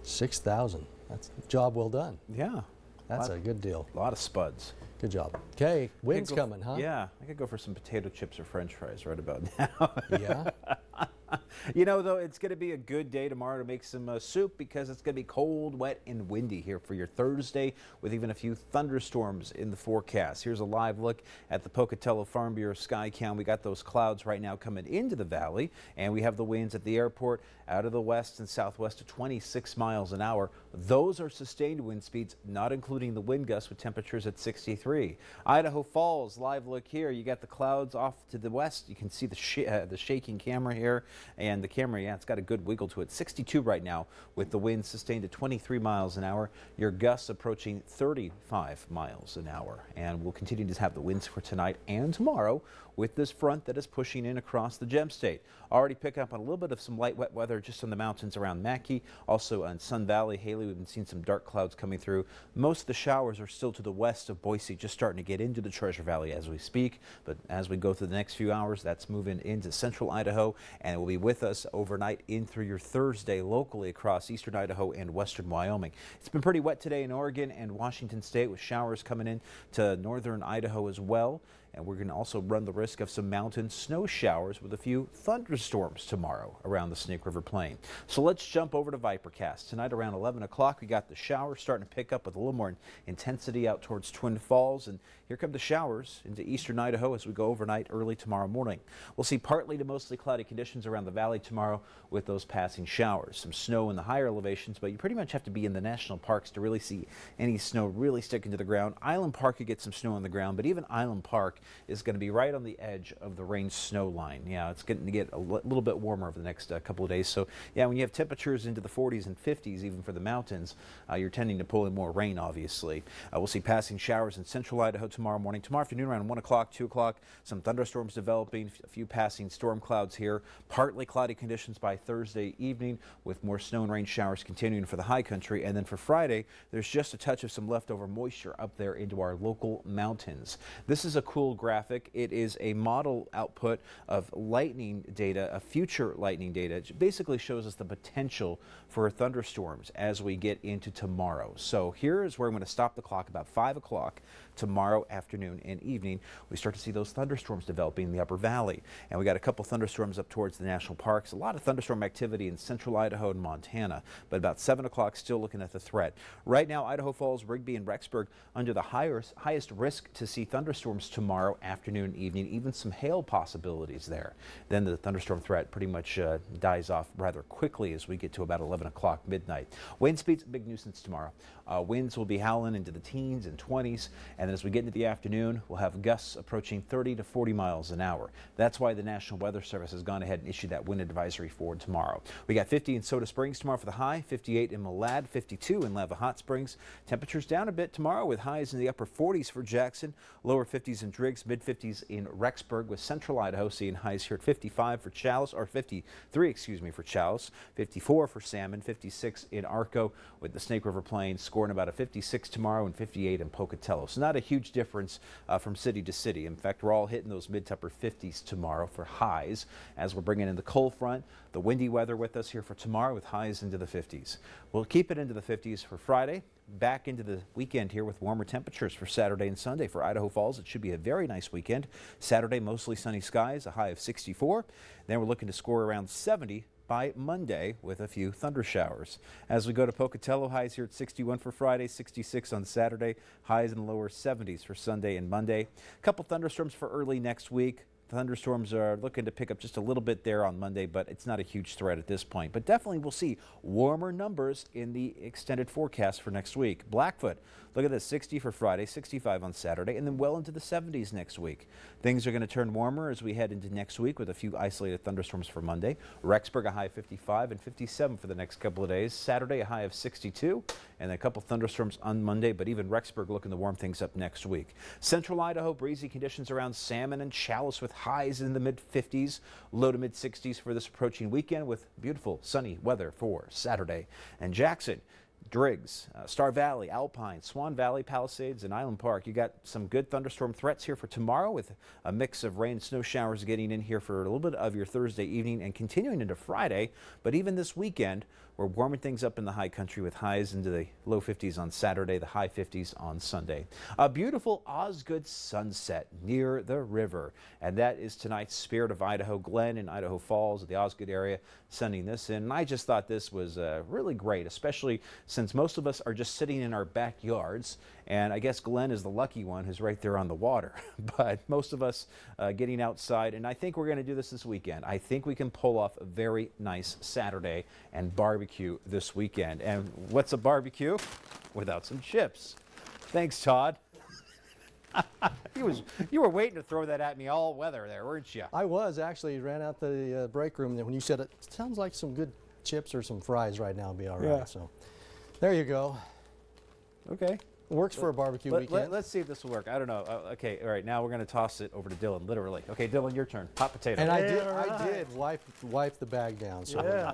6,000. That's a job well done. Yeah. That's a good deal. A lot of spuds. Good job. Okay, wind's coming, huh? Yeah, I could go for some potato chips or french fries right about now. Yeah? You know, though, it's going to be a good day tomorrow to make some soup because it's going to be cold, wet, and windy here for your Thursday with even a few thunderstorms in the forecast. Here's a live look at the Pocatello Farm Bureau sky cam. We got those clouds right now coming into the valley, and we have the winds at the airport out of the west and southwest of 26 miles an hour. Those are sustained wind speeds, not including the wind gusts with temperatures at 63. Idaho Falls, live look here. You got the clouds off to the west. You can see the shaking camera here. And the camera, yeah, it's got a good wiggle to it. 62 right now with the wind sustained at 23 miles an hour. Your gusts approaching 35 miles an hour. And we'll continue to have the winds for tonight and tomorrow with this front that is pushing in across the Gem State. Already pick up on a little bit of some light wet weather just on the mountains around Mackay. Also on Sun Valley, Haley, we've been seeing some dark clouds coming through. Most of the showers are still to the west of Boise, just starting to get into the Treasure Valley as we speak. But as we go through the next few hours, that's moving into central Idaho, and it will be with us overnight in through your Thursday locally across eastern Idaho and western Wyoming. It's been pretty wet today in Oregon and Washington State with showers coming in to northern Idaho as well. And we're going to also run the risk of some mountain snow showers with a few thunderstorms tomorrow around the Snake River Plain. So let's jump over to Vipercast. Tonight around 11 o'clock, we got the showers starting to pick up with a little more intensity out towards Twin Falls. And here come the showers into eastern Idaho as we go overnight early tomorrow morning. We'll see partly to mostly cloudy conditions around the valley tomorrow with those passing showers. Some snow in the higher elevations, but you pretty much have to be in the national parks to really see any snow really sticking to the ground. Island Park could get some snow on the ground, but even Island Park is going to be right on the edge of the range snow line. Yeah, it's going to get a little bit warmer over the next couple of days. So yeah, when you have temperatures into the 40s and 50s, even for the mountains, you're tending to pull in more rain, obviously. We'll see passing showers in central Idaho tomorrow morning. Tomorrow afternoon around 1 o'clock, 2 o'clock, some thunderstorms developing, a few passing storm clouds here. Partly cloudy conditions by Thursday evening with more snow and rain showers continuing for the high country. And then for Friday, there's just a touch of some leftover moisture up there into our local mountains. This is a cool graphic. It is a model output of lightning data, a future lightning data. It basically shows us the potential for thunderstorms as we get into tomorrow. So here is where I'm going to stop the clock about 5 o'clock tomorrow afternoon and evening. We start to see those thunderstorms developing in the upper valley. And we got a couple thunderstorms up towards the national parks. A lot of thunderstorm activity in central Idaho and Montana. But about 7 o'clock, still looking at the threat. Right now, Idaho Falls, Rigby, and Rexburg under the highest risk to see thunderstorms tomorrow afternoon and evening, even some hail possibilities there. Then the thunderstorm threat pretty much dies off rather quickly as we get to about 11 o'clock midnight. Wind speeds, big nuisance tomorrow. Winds will be howling into the teens and 20s, and then as we get into the afternoon, we'll have gusts approaching 30 to 40 miles an hour. That's why the National Weather Service has gone ahead and issued that wind advisory for tomorrow. We got 50 in Soda Springs tomorrow for the high, 58 in Malad, 52 in Lava Hot Springs. Temperatures down a bit tomorrow with highs in the upper 40s for Jackson, lower 50s in Driggs, mid 50s in Rexburg, with central Idaho seeing highs here at 55 for Challis, or 53, excuse me, for Challis, 54 for Salmon, 56 in Arco, with the Snake River Plain scoring about a 56 tomorrow and 58 in Pocatello. So not a huge difference from city to city. In fact, we're all hitting those mid to upper 50s tomorrow for highs as we're bringing in the cold front, the windy weather with us here for tomorrow with highs into the 50s. We'll keep it into the 50s for Friday. Back into the weekend here with warmer temperatures for Saturday and Sunday. For Idaho Falls, it should be a very nice weekend. Saturday, mostly sunny skies, a high of 64. Then we're looking to score around 70 by Monday with a few thunder showers. As we go to Pocatello, highs here at 61 for Friday, 66 on Saturday, highs in the lower 70s for Sunday and Monday. A couple thunderstorms for early next week. Thunderstorms are looking to pick up just a little bit there on Monday, but it's not a huge threat at this point. But definitely we'll see warmer numbers in the extended forecast for next week. Blackfoot, look at this, 60 for Friday, 65 on Saturday, and then well into the 70s next week. Things are going to turn warmer as we head into next week with a few isolated thunderstorms for Monday. Rexburg, a high of 55 and 57 for the next couple of days. Saturday, a high of 62, and a couple thunderstorms on Monday, but even Rexburg looking to warm things up next week. Central Idaho, breezy conditions around Salmon and Challis with highs in the mid-50s, low to mid-60s for this approaching weekend with beautiful sunny weather for Saturday. And Jackson, Driggs, Star Valley, Alpine, Swan Valley, Palisades, and Island Park. You got some good thunderstorm threats here for tomorrow with a mix of rain and snow showers getting in here for a little bit of your Thursday evening and continuing into Friday. But even this weekend, We're warming things up in the high country with highs into the low 50s on Saturday, the high 50s on Sunday. A beautiful Osgood sunset near the river, and that is tonight's Spirit of Idaho. Glenn in Idaho Falls, the Osgood area, sending this in. And I just thought this was really great, especially since most of us are just sitting in our backyards. And I guess Glenn is the lucky one who's right there on the water. But most of us getting outside, and I think we're going to do this weekend. I think we can pull off a very nice Saturday and barbecue this weekend. And what's a barbecue without some chips? Thanks, Todd. You were waiting to throw that at me all weather there, weren't you? I was actually, ran out the break room when you said it. Sounds like some good chips or some fries right now would be all right. Yeah. So there you go. Okay. Works for a barbecue weekend. Let's see if this will work. I don't know. Okay, all right. Now we're going to toss it over to Dylan, literally. Okay, Dylan, your turn. Hot potato. And I did wipe the bag down. So Yeah.